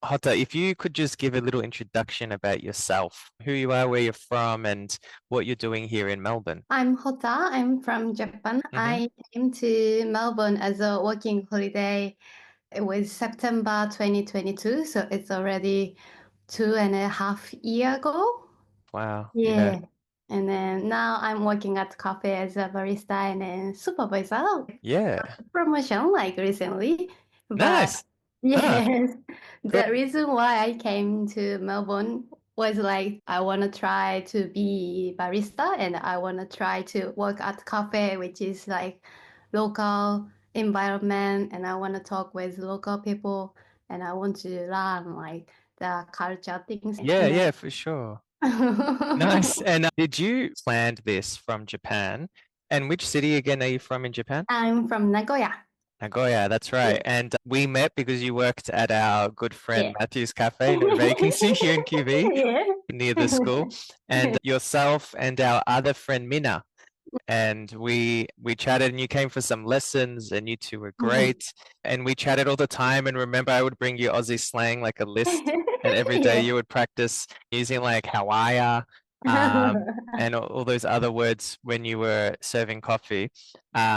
Hota, if you could just give a little introduction about yourself, who you are, where you're from, and what you're doing here in Melbourne. I'm Hota. I'm from Japan. Hmm. I came to Melbourne as a working holiday. It was September 2022, so it's already 2.5 years ago. Wow. Yeah. Yeah. And then now I'm working at cafe as a barista and then supervisor. Yeah. Promotion like recently. But Nice. Ah, yes, cool. the reason why I came to Melbourne was like I want to try to be barista and I want to try to work at cafe, which is like local environment, and I want to talk with local people and I want to learn like the culture things. Yeah, And yeah, for sure. then Nice. And did you plan this from Japan? And which city again are you from in Japan? I'm from Nagoya. Nagoya, that's right. Yeah. And we met because you worked at our good friend Yeah. Matthew's Cafe, no vacancy here in QV Yeah. near the school. And yourself and our other friend Mina. And we chatted and you came for some lessons and you two were great. And we chatted all the time. And remember, I would bring you Aussie slang like a list. And every day Yeah. you would practice using like how are ya? And all those other words when you were serving coffee.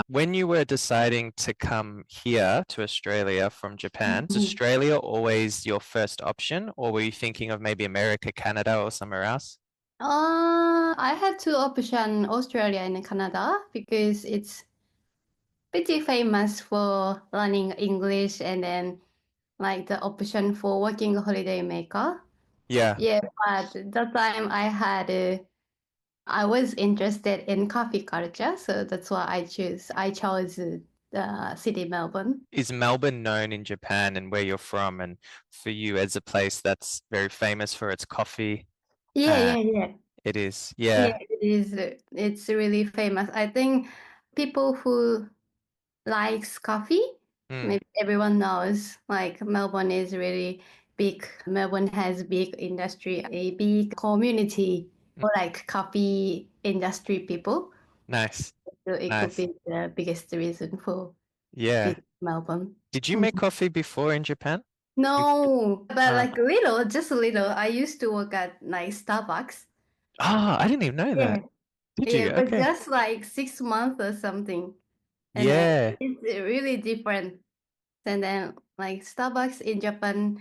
When you were deciding to come here to Australia from Japan, was Australia always your first option, or were you thinking of maybe America, Canada, or somewhere else? I had two options, Australia and Canada, because it's pretty famous for learning English and then like the option for working holiday maker. Yeah. Yeah, but that time I was interested in coffee culture, so that's why I chose the city Melbourne. Is Melbourne known in Japan and where you're from, and for you as a place that's very famous for its coffee? Yeah, Uh, yeah, yeah. it is. Yeah, Yeah. it is. It's really famous. I think people who likes coffee. Mm. Maybe everyone knows like Melbourne is really big. Melbourne has big industry, a big community Mm. for like coffee industry people. Nice. So it could Nice. be the biggest reason for Yeah. visit Melbourne. Did you make coffee before in Japan? Before- No, but Uh, like little, just a little. I used to work at like Starbucks. I didn't even know Yeah, that. Did yeah, you? but Okay. just like 6 months or something. And then Yeah. it's really different. And then like Starbucks in Japan,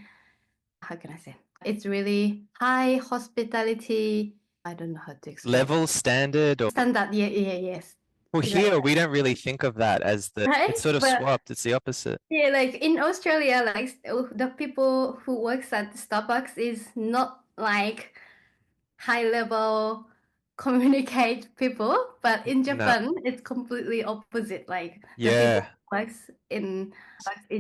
how can I say? It's really high hospitality. I don't know how to explain. Level standard or Standard, yeah, yeah, yes. well, It's like here we don't really think of that as the right, it's sort of but swapped. It's the opposite. yeah, like in Australia, like the people who works at Starbucks is not like high level communicate people, but in No. Japan, it's completely opposite. Like the people Yeah. who works in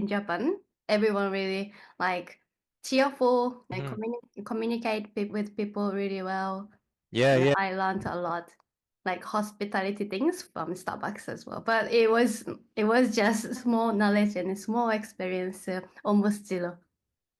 Japan, everyone really like cheerful and Mhm. communicate with people really well. Yeah, And yeah. I learned a lot like hospitality things from Starbucks as well. But it was just small knowledge and small experience, almost zero.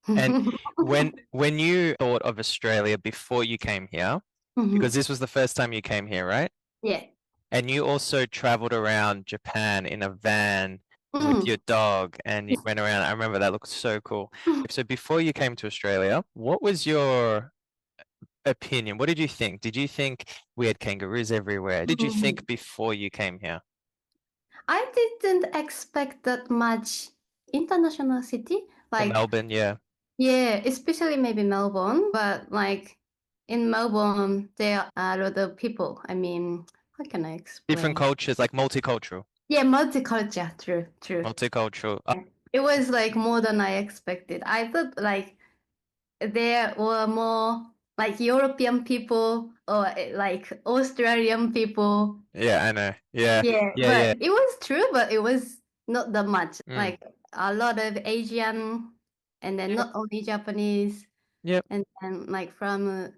And when you thought of Australia before you came here, because Mhm. this was the first time you came here, right? Yeah. And you also traveled around Japan in a van with your Mhm. dog and you went around. I remember that looked so cool. So before you came to Australia, what was your opinion? What did you think? Did you think we had kangaroos everywhere? Did you think Mhm. before you came here? I didn't expect that much international city. For Like, Melbourne, yeah. yeah, especially maybe Melbourne, but like in Melbourne, there are a lot of people. I mean, how can I Different explain? cultures, like multicultural. Yeah, multicultural, true, true. Multicultural. Yeah. It was like more than I expected. I thought like there were more like European people or like Australian people. Yeah, I know. Yeah. Yeah, Yeah, but yeah. it was true, but it was not that much. Mm. Like a lot of Asian, and then Yep. not only Japanese, Yep. and then like from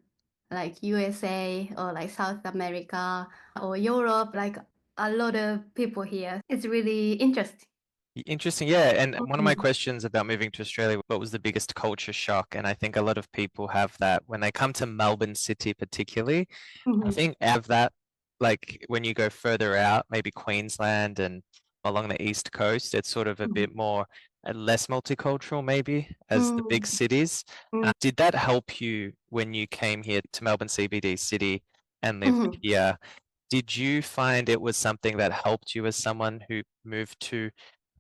like USA or like South America or Europe, like a lot of people here. It's really interesting. Interesting. Yeah. And one of my Mhm. questions about moving to Australia, what was the biggest culture shock? And I think a lot of people have that when they come to Melbourne City, particularly. I Mhm. think out of that, like when you go further out, maybe Queensland and along the East Coast, it's sort of a Mhm. bit more less multicultural maybe as the big Mm, cities. mm, Did that help you when you came here to Melbourne CBD city and lived mhm. here? Did you find it was something that helped you as someone who moved to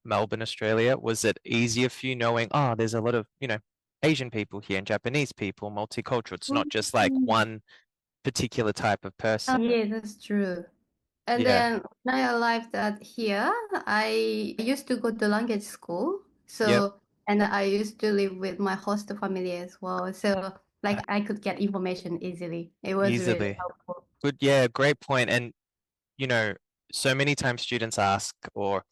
Melbourne, Australia? Was it easier for you knowing, oh, there's a lot of, Asian people here and Japanese people, multicultural. It's not just like Mm. one particular type of Oh, person. yeah, that's true. And Yeah. then when I arrived at here, I used to go to language school. Yep. And I used to live with my host family as well. So, like, I could get information easily. It was really Easily. helpful. Good. Yeah, great point. And, you know, so many times students ask, or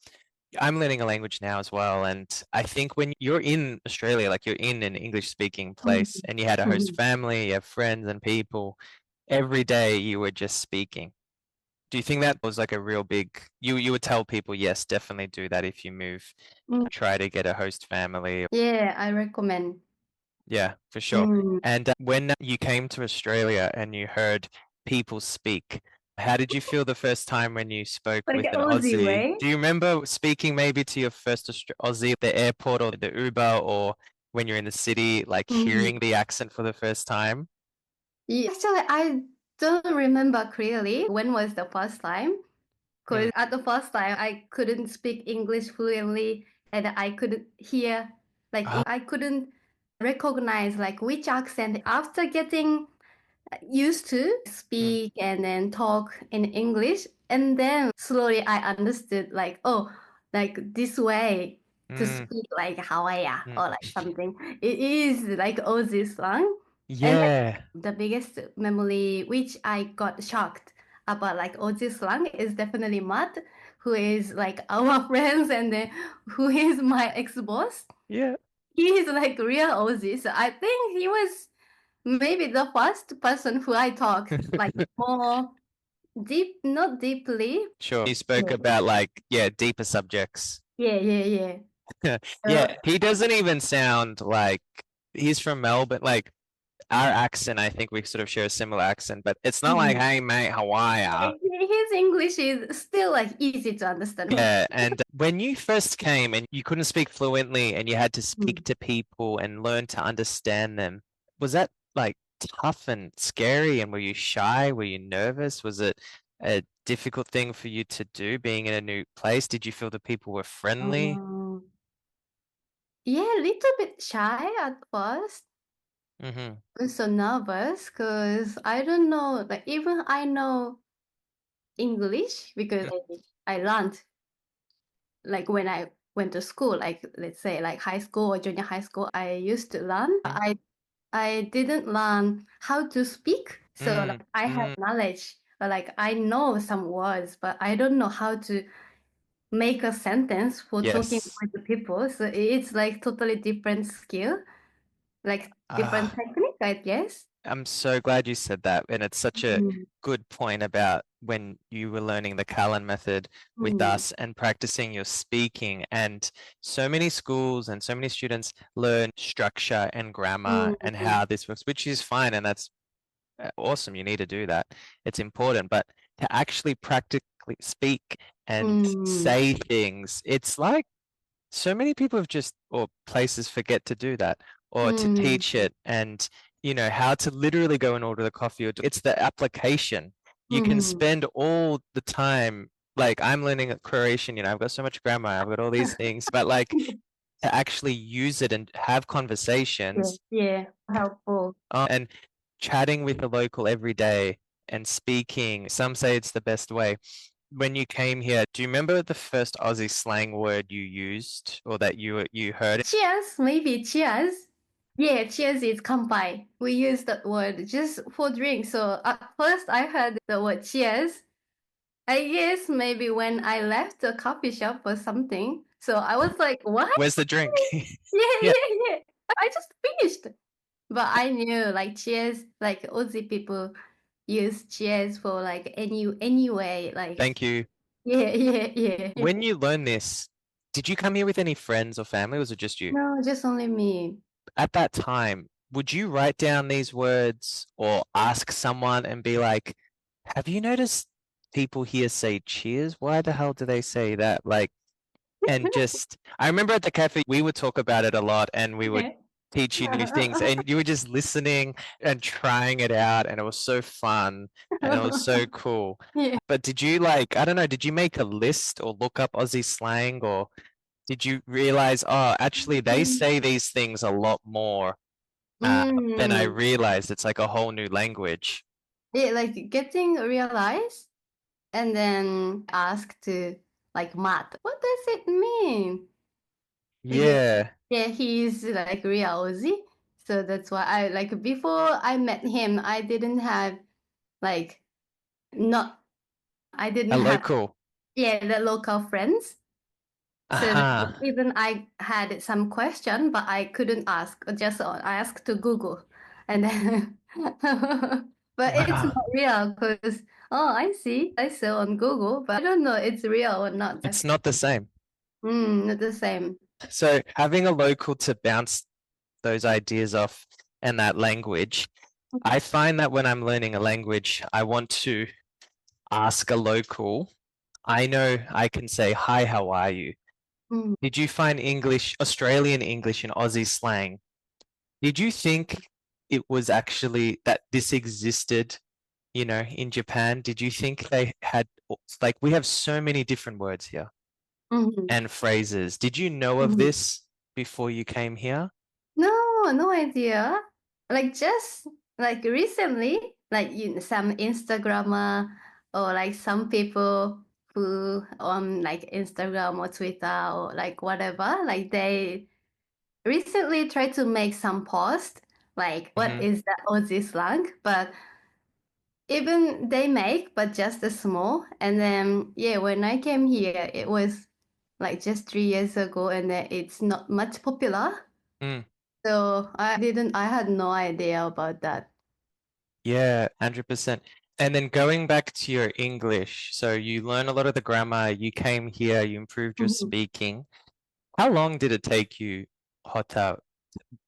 I'm learning a language now as well. And I think when you're in Australia, like you're in an English speaking Mhm. place and you had a host Mhm. family, you have friends and people, every day you were just speaking. Do you think that was like a real big, you would tell people, yes, definitely do that if you move, Mm. try to get a host family. Yeah, I recommend. Yeah, for sure. Mm. And when you came to Australia and you heard people speak, how did you feel the first time when you spoke Like with an Aussie Aussie? way. Do you remember speaking maybe to your first Aussie at the airport or the Uber or when you're in the city, like Mhm. hearing the accent for the first time? Yeah, actually, I don't remember clearly when was the first time. Mm. Because at the first time, I couldn't speak English fluently and I couldn't hear, Ah, I couldn't recognize like which accent. After getting used to mm, speak and then talk in English, and then slowly I understood like, oh, like this way to mm, speak like Hawaii mm. or like something. It is like Aussie slang. And Yeah. the biggest memory which I got shocked about like Aussie slang is definitely Matt, who is like our friends and then who is my ex-boss. Yeah. He is like real Aussie. So I think he was maybe the first person who I talked like more deep, not deeply. Sure. You spoke Yeah, about like, yeah, deeper subjects. yeah, yeah, yeah. Yeah, So, he doesn't even sound like he's from Melbourne. Like our accent, I think we sort of share a similar accent, but it's not like, mhm. hey mate, how are ya? His English is still like easy to understand. Yeah, and when you first came and you couldn't speak fluently and you had to speak Mm. to people and learn to understand them, was that like tough and scary? And were you shy? Were you nervous? Was it a difficult thing for you to do being in a new place? Did you feel the people were friendly? Um, yeah, a little bit shy at first. Mm-hmm. I'm so nervous because I don't know, like even I know English because I learned like when I went to school, like let's say like high school or junior high school, I used to learn. I didn't learn how to speak. So Mm, like I have mm, knowledge, but like I know some words, but I don't know how to make a sentence for talking yes. with the people. So it's like totally different skill, like different Ah, technique, I guess. I'm so glad you said that. And it's such a Mm, good point about when you were learning the Callan method with mm, us and practicing your speaking. And so many schools and so many students learn structure and grammar and mm, how this works, which is fine. And that's awesome. You need to do that. It's important. But to actually practically speak and mm, say things, it's like so many people have just, or places forget to do that or to mm, teach it and, how to literally go and order the coffee. It's the application. You can mm. spend all the time, like I'm learning Croatian, I've got so much grammar, I've got all these things, but like to actually use it and have Yeah, conversations yeah, helpful. and chatting with a local every day and speaking, some say it's the best way. When you came here, do you remember the first Aussie slang word you used or that you heard? Cheers, maybe cheers. Yeah, cheers is kampai. We use that word just for drink. So at first I heard the word cheers. I guess maybe when I left the coffee shop or something. So I was like, what? Where's the drink? Yeah, Yeah, yeah, yeah. I just finished. But I knew like cheers, like Aussie people use cheers for like any way. Like thank you. yeah, yeah, yeah. When you learn this, did you come here with any friends or family, or was it just you? No, just only me. At that time, would you write down these words or ask someone and be like, have you noticed people here say cheers? Why the hell do they say that? Like, And just, I remember at the cafe, we would talk about it a lot and we would Yeah. teach you new things and you were just listening and trying it out. And it was so fun and it was so cool. Yeah. But did you like, I don't know, did you make a list or look up Aussie slang or did you realize, oh, actually, they say these things a lot more than I Mm. realized? It's like a whole new language. Yeah, like getting realized and then ask to like Matt, what does it mean? Because Yeah, yeah, he's like real Aussie. So that's why I like before I met him, I didn't have like not I didn't a have local. yeah the local friends. So like, Uh-huh. even I had some question, but I couldn't ask. Just I asked to Google, and then but it's Wow. not real because oh I see I saw on Google, but I don't know it's real or not. It's not the same. Not the same. So having a local to bounce those ideas off and that language, I find that when I'm learning a language, I want to ask a local. I know I can say, hi, how are you? Mm. Did you find English, Australian English and Aussie slang? Did you think it was actually that this existed, in Japan? Did you think they had, like, we have so many different words here Mhm. and phrases. Did you know of Mhm. this before you came here? No, no idea. Like just like recently, like some Instagrammer or like some people who on like Instagram or Twitter or like whatever, like they recently tried to make some post like what Hmm. is the Aussie slang, but even they make but just a small. And then yeah, when I came here, it was like just 3 years ago, and then it's not much popular. Mm. So I had no idea about that. Yeah, 100%. And then going back to your English, so you learn a lot of the grammar, you came here, you improved your Mhm. speaking. How long did it take you, Hota?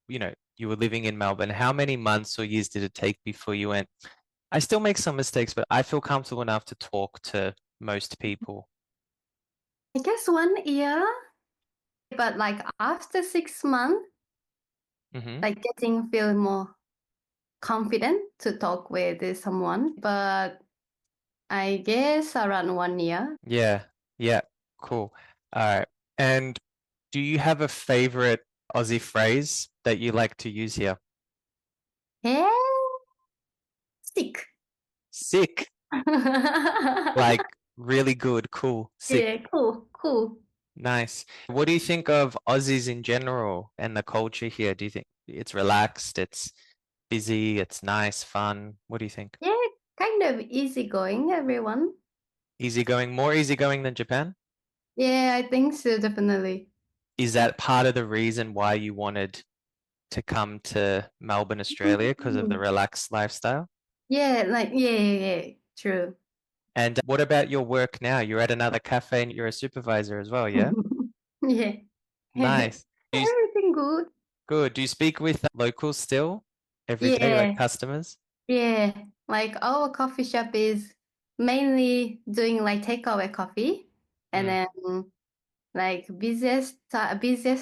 You were living in Melbourne. How many months or years did it take before you went, I still make some mistakes, but I feel comfortable enough to talk to most people? I guess 1 year, but like after 6 months, Hmm. like getting feel more confident to talk with someone. But I guess around 1 year. Yeah, yeah, cool. All right. And do you have a favorite Aussie phrase that you like to use here? Eh, sick. Sick, like really good, cool, sick. Yeah, cool, cool. Nice. What do you think of Aussies in general and the culture here? Do you think it's relaxed, it's busy, it's nice, fun? What do you think? Yeah, kind of easygoing, everyone. Easygoing, more easygoing than Japan? Yeah, I think so, definitely. Is that part of the reason why you wanted to come to Melbourne, Australia, because of the Mhm. relaxed lifestyle? Yeah, like yeah, true. And what about your work now? You're at another cafe and you're a supervisor as well, yeah? Yeah. Nice. Everything good. Good. Do you speak with locals still every day, like Yeah, customers? yeah. Like our coffee shop is mainly doing like takeaway coffee, and Mm. then like busiest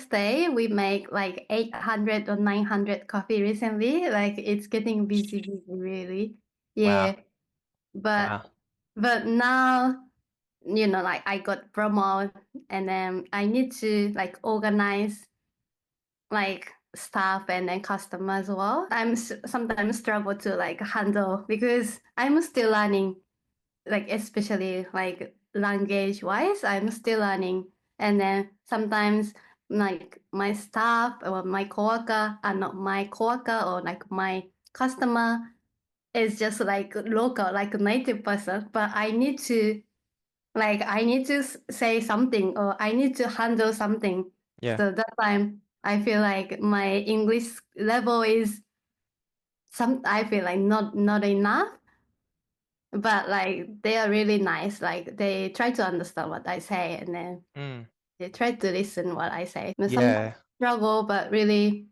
day we make like 800 or 900 coffee recently. Like it's getting busy really. Wow. Yeah, but Wow. but now like I got promoted, and then I need to like organize like staff and then customer as well. Sometimes struggle to like handle because I'm still learning, like especially like language wise, I'm still learning. And then sometimes like my staff or my coworker are not my coworker, or like my customer is just like local, like a native person, but I need to say something, or I need to handle something. Yeah. So that time I feel like my English level is I feel like not enough, but like they are really nice. Like they try to understand what I say, and then Mm. they try to listen what I say. But sometimes Yeah. struggle, but really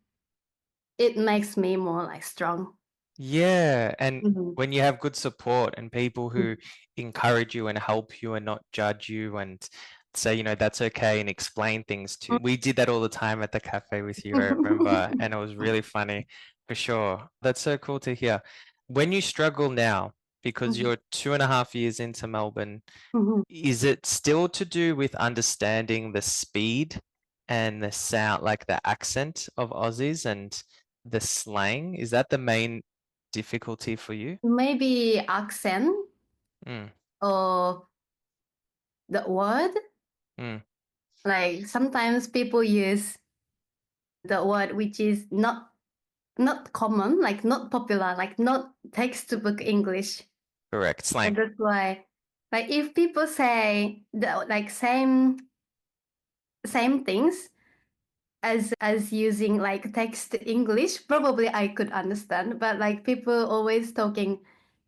it makes me more like strong. Yeah. And Mhm. when you have good support and people who encourage you and help you and not judge you and say, that's okay and explain things to. We did that all the time at the cafe with you, I remember, and it was really funny for sure. That's so cool to hear. When you struggle now, because Mhm. you're 2.5 years into Melbourne, Mhm. is it still to do with understanding the speed and the sound, like the accent of Aussies and the slang? Is that the main difficulty for you? Maybe accent Mm, or the word. mm, Like sometimes people use the word which is not common, like not popular, like not textbook English. correct. And Slang. that's why, like if people say the like same things as using like text English, probably I could understand. But like people always talking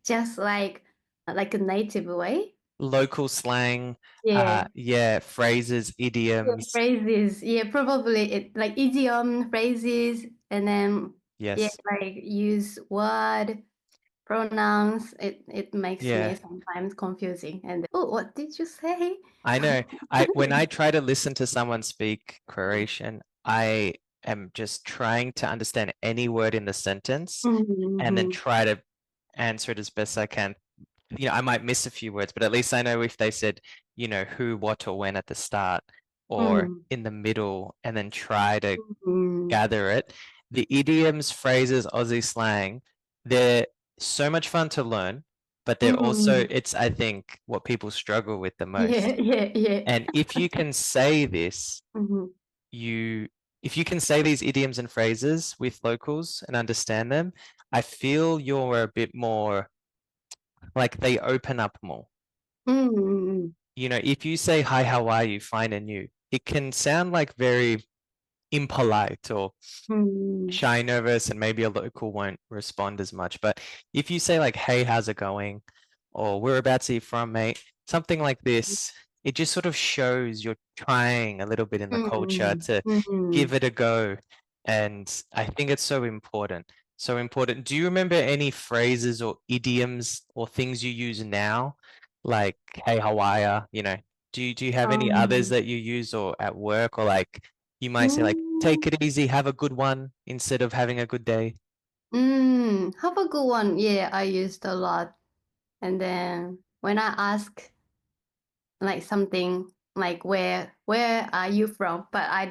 just like a native way. Local slang, Yeah. yeah, phrases, Yeah, idioms. phrases. Yeah, probably it like idiom phrases and then yeah, Yes. like use word pronouns. It makes me Yeah. sometimes confusing. And oh, what did you say? I know. When I try to listen to someone speak Croatian, I am just trying to understand any word in the sentence and then Mm-hmm. try to answer it as best I can. I might miss a few words, but at least I know if they said, who, what, or when at the start or in the middle, and then try to Mm-hmm. gather it. The idioms, phrases, Aussie slang, they're so much fun to learn, but they're also, Mm-hmm. it's, I think, what people struggle with the Yeah, most. yeah, yeah. And if you can say this, Mm-hmm. you, if you can say these idioms and phrases with locals and understand them, I feel you're a bit more like they open up more. Mm-hmm. If you say, hi, how are you? Fine and you, it can sound like very impolite or Mm-hmm. shy, nervous, and maybe a local won't respond as much. But if you say like, "Hey, how's it going?" or "Whereabouts are you from, mate?" something like this, it just sort of shows you're trying a little bit in the culture to Mm-hmm. give it a go. And I think it's so important. So important. Do you remember any phrases or idioms or things you use now, like "Hey, how are ya?" Do you have any others Um, that you use or at work or like you might say like, take mm, it easy, have a good one instead of having a good day. have a good one. Yeah, I used a lot. And then when I ask like something like where are you from? But I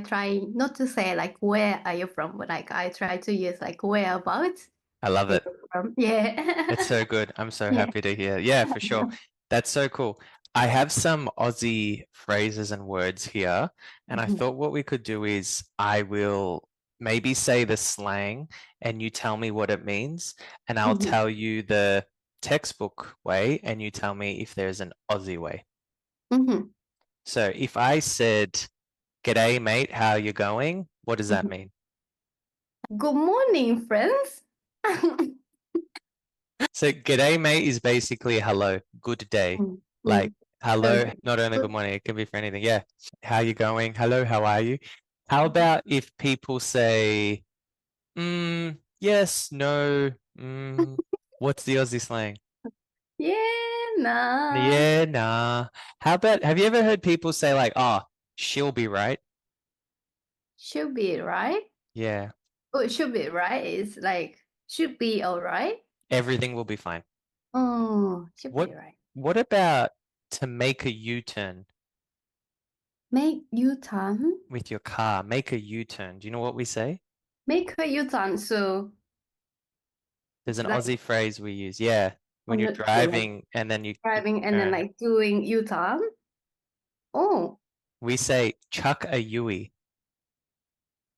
try not to say like where are you from, but like I try to use like whereabouts I love are it. you from? Yeah. It's so good. I'm so Yeah. happy to hear. Yeah, for sure. That's so cool. I have some Aussie phrases and words here, and I Mhm, thought what we could do is I will maybe say the slang and you tell me what it means, and I'll mhm, tell you the textbook way, and you tell me if there's an Aussie way. mhm, So if I said, "G'day, mate, how you going?" What does that mhm. mean? Good morning, friends. So g'day mate is basically hello, good day. Mm, Like mm. hello, Okay. not only good Good. morning, it can be for anything. Yeah. How you going? Hello, how are you? How Mhm. about if people say, yes, no, what's the Aussie slang? Yeah, nah. Yeah, nah. How about, have you ever heard people say like, oh, she'll be right? Should be right. Yeah, Oh, it should be right. It's like should be all right. everything will be fine. Oh, should What be right. what about to make a U-turn Make U-turn. with your car? Make a U-turn. Do you know what we say? Make a U-turn. So There's an like Aussie phrase we use. Yeah. When on you're the like driving and then you driving and then turn. like doing U-turn. Oh, We say chuck a Yui.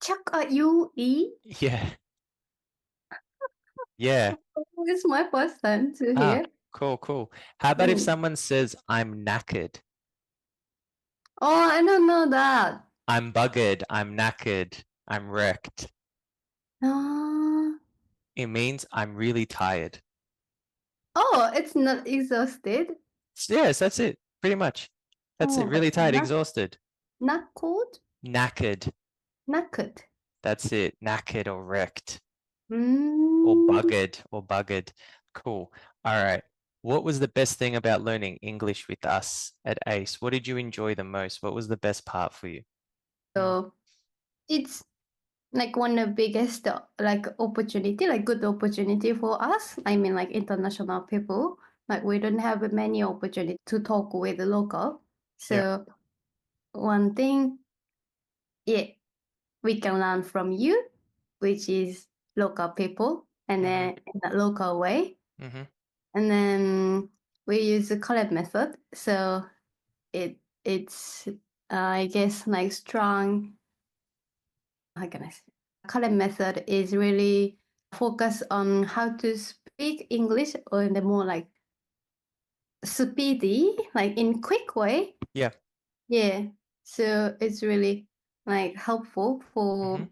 chuck a U-E. Yeah. Yeah. Oh, it's my first time to Ah, hear. cool, cool. How about if Mm. someone says, I'm knackered? Oh, I don't know that. I'm buggered. I'm knackered. I'm wrecked. Ah. It means I'm really tired. Oh, it's not exhausted. Yes, that's it. Pretty much. That's it. Oh, Really tired, not exhausted. not cold, Knackered. knackered. That's it. Knackered or wrecked. Or Mm. buggered or buggered. Cool. All right. What was the best thing about learning English with us at ACE? What did you enjoy the most? What was the best part for you? Mm, So it's like one of the biggest like opportunity, like good opportunity for us. I mean, like international people, like we don't have many opportunity to talk with the local. yeah. So one thing, yeah, we can learn from you, which is local people, and Mm-hmm. then in a local way. Mm-hmm. And then we use the collab method. So it's I guess like strong. How can I say? Collab method is really focus on how to speak English or in the more like speedy, like in quick way. Yeah. Yeah. So it's really like helpful Mm-hmm.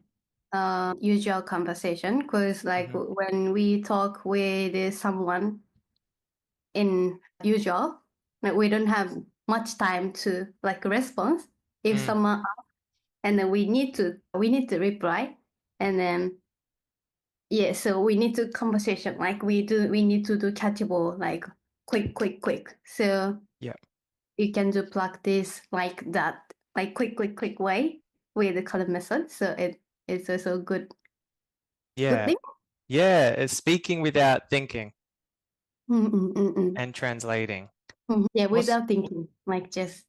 for usual conversation because like Mm-hmm. when we talk with someone in usual, like we don't have much time to like response if Mm, someone asks, and then we need to reply, and then yeah, so we need to conversation like we need to do catchable like quick. So yeah. you can do practice like that, like quick way with the color method. So it's also good Yeah. thing. Yeah. It's speaking without thinking Mm. and translating. Yeah, What's without thinking, like just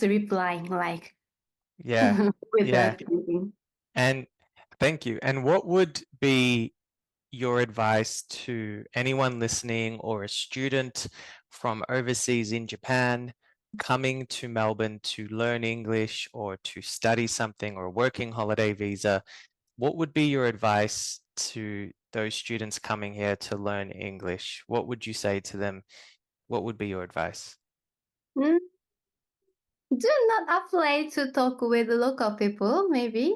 replying like yeah. Yeah. without thinking. And thank you. And what would be your advice to anyone listening or a student from overseas in Japan coming to Melbourne to learn English or to study something or a working holiday visa? What would be your advice to those students coming here to learn English? What would you say to them? What would be your advice? Mm, do not afraid to talk with the local people, maybe.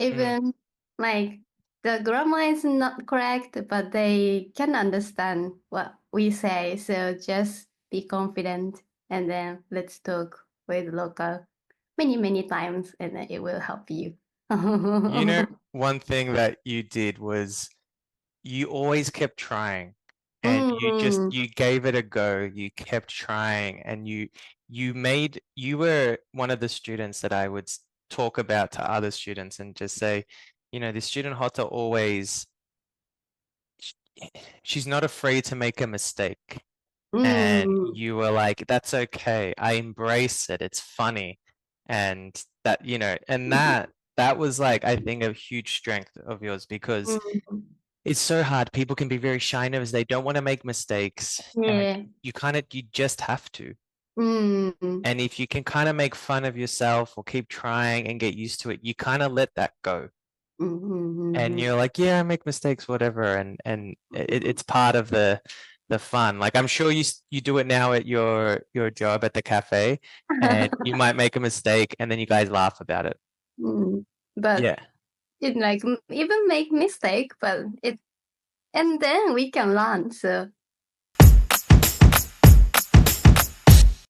Mm, Even like the grammar is not correct, but they can understand what we say. So just be confident and then let's talk with local many times and then it will help you. you know, one thing that you did was you always kept trying and Mm, you gave it a go. You kept trying and you were one of the students that I would talk about to other students and just say, the student Hota always sh- she's not afraid to make a mistake. And mm, you were like, that's okay. I embrace it. It's funny. And that, and that was like, I think, a huge strength of yours because mm. it's so hard. People can be very shy nervous. They don't want to make mistakes. And Yeah. you just have to. Mm, And if you can kind of make fun of yourself or keep trying and get used to it, you kind of let that go. And mm. you're like, yeah, I make mistakes, whatever. And it's part of the fun. Like I'm sure you do it now at your job at the cafe, and you might make a mistake, and then you guys laugh about it. Mm. But Yeah. it like even make mistake, but it and then we can learn. So